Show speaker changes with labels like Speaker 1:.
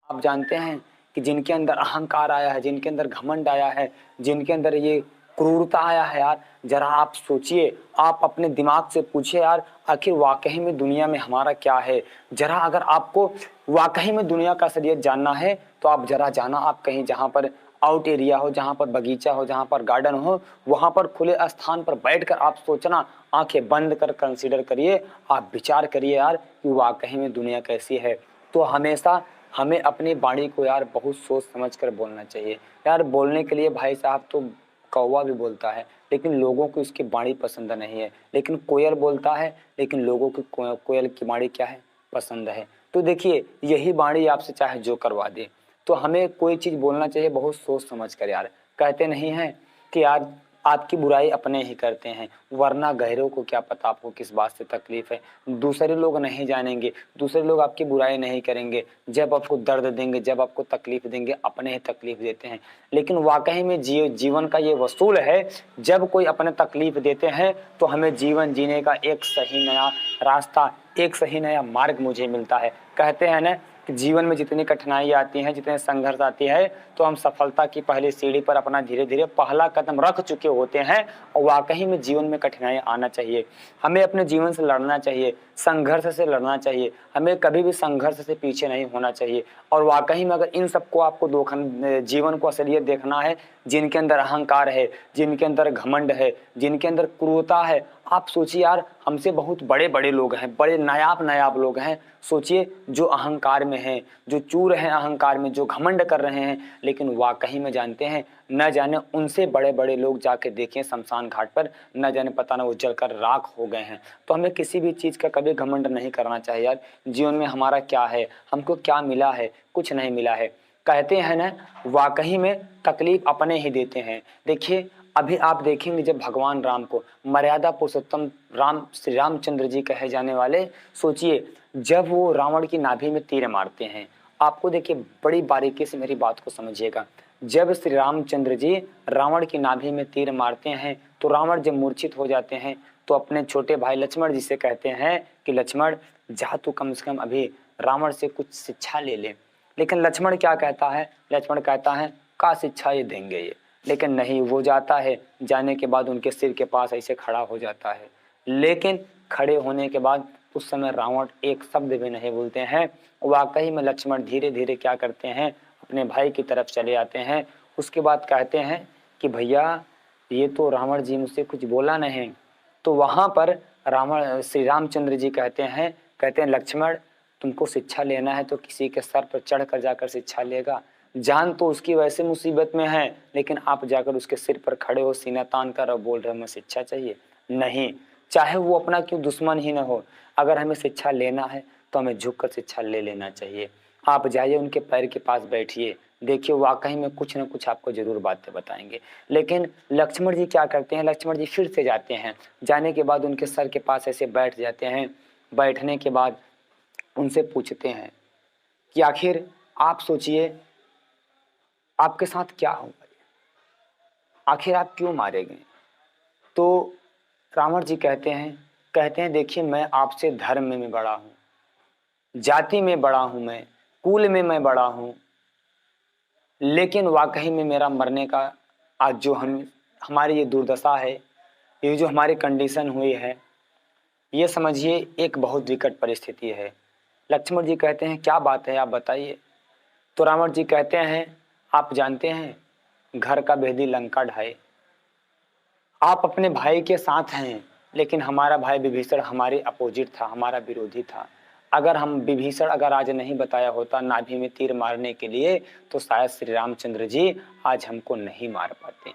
Speaker 1: आप जानते हैं कि जिनके अंदर अहंकार आया है, जिनके अंदर घमंड आया है, जिनके अंदर ये क्रूरता आया है यार, जरा आप सोचिए, आप अपने दिमाग से पूछिए यार, आखिर वाकई में दुनिया में हमारा क्या है। जरा अगर आपको वाकई में दुनिया का असलियत जानना है तो आप जरा जाना, आप कहीं जहां पर आउट एरिया हो, जहां पर बगीचा हो, जहां पर गार्डन हो, वहां पर खुले स्थान पर बैठकर आप सोचना, आंखें बंद कर कंसीडर करिए, आप विचार करिए यार कि वाकई में दुनिया कैसी है। तो हमेशा हमें अपनी वाणी को यार बहुत सोच समझ कर बोलना चाहिए। यार बोलने के लिए भाई साहब तो कौवा भी बोलता है, लेकिन लोगों को इसकी वाणी पसंद नहीं है। लेकिन कोयल बोलता है, लेकिन लोगों की कोयल की वाणी क्या है, पसंद है। तो देखिए यही वाणी आपसे चाहे जो करवा दे। तो हमें कोई चीज बोलना चाहिए बहुत सोच समझ कर यार। कहते नहीं है कि यार आपकी बुराई अपने ही करते हैं, वरना गहरों को क्या पता आपको किस बात से तकलीफ है। दूसरे लोग नहीं जानेंगे, दूसरे लोग आपकी बुराई नहीं करेंगे। जब आपको दर्द देंगे, जब आपको तकलीफ देंगे, अपने ही तकलीफ देते हैं। लेकिन वाकई में जीवन का ये वसूल है, जब कोई अपने तकलीफ देते हैं तो हमें जीवन जीने का एक सही नया रास्ता, एक सही नया मार्ग मुझे मिलता है। कहते हैं ना कि जीवन में जितनी कठिनाई आती हैं, जितने संघर्ष आती है, तो हम सफलता की पहली सीढ़ी पर अपना धीरे धीरे पहला कदम रख चुके होते हैं। और वाकई में जीवन में कठिनाई आना चाहिए, हमें अपने जीवन से लड़ना चाहिए, संघर्ष से लड़ना चाहिए, हमें कभी भी संघर्ष से पीछे नहीं होना चाहिए। और वाकई में अगर इन सबको आपको जीवन को असलियत देखना है, जिनके अंदर अहंकार है, जिनके अंदर घमंड है, जिनके अंदर क्रूरता है, आप सोचिए यार, हमसे बहुत बड़े बड़े लोग हैं, बड़े नायाब नायाब लोग हैं, सोचिए जो अहंकार में हैं, जो चूर हैं अहंकार में, जो घमंड कर रहे हैं, लेकिन वाकई में जानते हैं, न जाने उनसे बड़े बड़े लोग जाके देखें शमशान घाट पर, न जाने पता ना वो जलकर राख हो गए हैं। तो हमें किसी भी चीज़ का कभी घमंड नहीं करना चाहिए यार। जीवन में हमारा क्या है, हमको क्या मिला है, कुछ नहीं मिला है। कहते हैं ना, वाकई में तकलीफ अपने ही देते हैं। देखिए अभी आप देखेंगे जब भगवान राम को, मर्यादा पुरुषोत्तम राम श्री रामचंद्र जी कहे जाने वाले, सोचिए जब वो रावण की नाभि में तीर मारते हैं, आपको देखिए बड़ी बारीकी से मेरी बात को समझिएगा, जब श्री रामचंद्र जी रावण की नाभि में तीर मारते हैं तो रावण जब मूर्छित हो जाते हैं तो अपने छोटे भाई लक्ष्मण जी से कहते हैं कि लक्ष्मण जा तू कम से कम अभी रावण से कुछ शिक्षा ले ले। लेकिन लक्ष्मण क्या कहता है, लक्ष्मण कहता है का शिक्षा ये देंगे ये। लेकिन नहीं, वो जाता है, जाने के बाद उनके सिर के पास ऐसे खड़ा हो जाता है। लेकिन खड़े होने के बाद उस समय रावण एक शब्द भी नहीं बोलते हैं। वाकई में लक्ष्मण धीरे धीरे क्या करते हैं, अपने भाई की तरफ चले आते हैं। उसके बाद कहते हैं कि भैया ये तो रावण जी मुझसे कुछ बोला नहीं। तो वहां पर रावण श्री रामचंद्र जी कहते हैं लक्ष्मण तुमको शिक्षा लेना है तो किसी के सर पर चढ़ कर जाकर शिक्षा लेगा। जान तो उसकी वैसे मुसीबत में है, लेकिन आप जाकर उसके सिर पर खड़े हो, सीना तान कर और बोल रहे हो हमें शिक्षा चाहिए। नहीं, चाहे वो अपना क्यों दुश्मन ही ना हो, अगर हमें शिक्षा लेना है तो हमें झुक कर शिक्षा ले लेना चाहिए। आप जाइए उनके पैर के पास बैठिए, देखिए वाकई में कुछ ना कुछ आपको जरूर बातें बताएंगे। लेकिन लक्ष्मण जी क्या करते हैं, लक्ष्मण जी फिर से जाते हैं, जाने के बाद उनके सर के पास ऐसे बैठ जाते हैं। बैठने के बाद उनसे पूछते हैं कि आखिर आप सोचिए आपके साथ क्या हुआ, आखिर आप क्यों मारे गए। तो रावण जी कहते हैं देखिए मैं आपसे धर्म में बड़ा हूँ, जाति में बड़ा हूँ, मैं कुल में मैं बड़ा हूँ, लेकिन वाकई में मेरा मरने का आज जो हमारी ये दुर्दशा है, ये जो हमारी कंडीशन हुई है, ये समझिए एक बहुत विकट परिस्थिति है। लक्ष्मण जी कहते हैं क्या बात है आप बताइए। तो रावण जी कहते हैं आप जानते हैं घर का भेदी लंका ढाए, आप अपने भाई के साथ हैं, लेकिन हमारा भाई विभीषण हमारे अपोजिट था, हमारा विरोधी था। अगर हम विभीषण अगर आज नहीं बताया होता नाभि में तीर मारने के लिए, तो शायद श्री रामचंद्र जी आज हमको नहीं मार पाते।